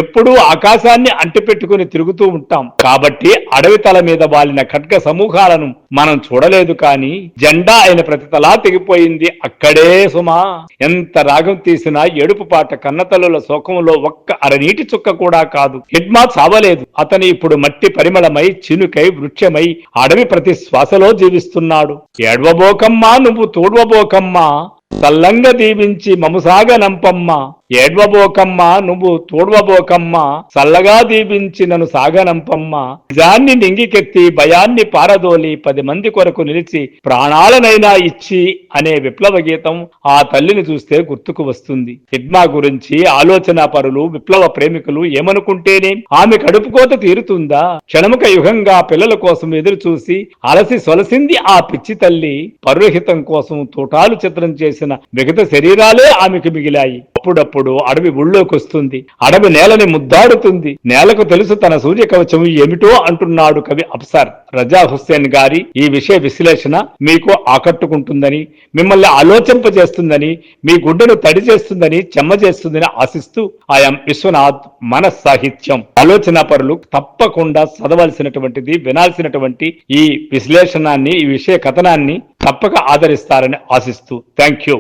ఎప్పుడూ ఆకాశాన్ని అంటిపెట్టుకుని తిరుగుతూ ఉంటాం. కాబట్టి అడవి తల మీద వాలిన ఖడ్గ సమూహాలను మనం చూడలేదు. కానీ జెండా అయిన ప్రతి తలా తెగిపోయింది అక్కడే సుమా. ఎంత రాగం తీసినా ఏడుపు పాట కన్నతల్లుల శోకంలో ఒక్క అరనీటి చుక్క కూడా కాదు. హిడ్మా చావలేదు. అతను ఇప్పుడు మట్టి పరిమళమై, చినుకై, వృక్షమై అడవి ప్రతి శ్వాసలో జీవిస్తున్నాడు. ఏడ్వబోకమ్మా, నువ్వు తోడ్వబోకమ్మా, సల్లంగా దీవించి మముసాగనంపమ్మ. ఏడ్వబోకమ్మ, నువ్వు తోడ్వబోకమ్మ, సల్లగా దీవించి నన్ను సాగనంపమ్మ. నిజాన్ని నింగికెత్తి భయాన్ని పారదోలి 10 మంది కొరకు నిలిచి ప్రాణాలనైనా ఇచ్చి అనే విప్లవ గీతం ఆ తల్లిని చూస్తే గుర్తుకు వస్తుంది. హిడ్మా గురించి ఆలోచన పరులు, విప్లవ ప్రేమికులు ఏమనుకుంటేనే ఆమె కడుపుకోత తీరుతుందా? క్షణముక యుగంగా పిల్లల కోసం ఎదురు చూసి అలసి సొలసింది ఆ పిచ్చి తల్లి. పరుహితం కోసం తోటాలు చిత్రం చేసిన మిగతా శరీరాలే ఆమెకు మిగిలాయి. అప్పుడప్పుడు అడవి ఊళ్ళోకొస్తుంది. అడవి నేలని ముద్దాడుతుంది. నేలకు తెలుసు తన సూర్య కవచం ఏమిటో అంటున్నాడు కవి అఫ్సర్ రజా హుస్సేన్ గారి ఈ విషయ విశ్లేషణ మీకు ఆకట్టుకుంటుందని, మిమ్మల్ని ఆలోచింపజేస్తుందని, మీ గుండెను తడి చేస్తుందని, చెమ్మ చేస్తుందని ఆశిస్తూ ఐఎమ్ విశ్వనాథ్. మన సాహిత్యం ఆలోచన పరులు తప్పకుండా చదవలసినటువంటిది, వినాల్సినటువంటి ఈ విశ్లేషణాన్ని, ఈ విషయ కథనాన్ని తప్పక ఆదరిస్తారని ఆశిస్తూ థ్యాంక్ యూ.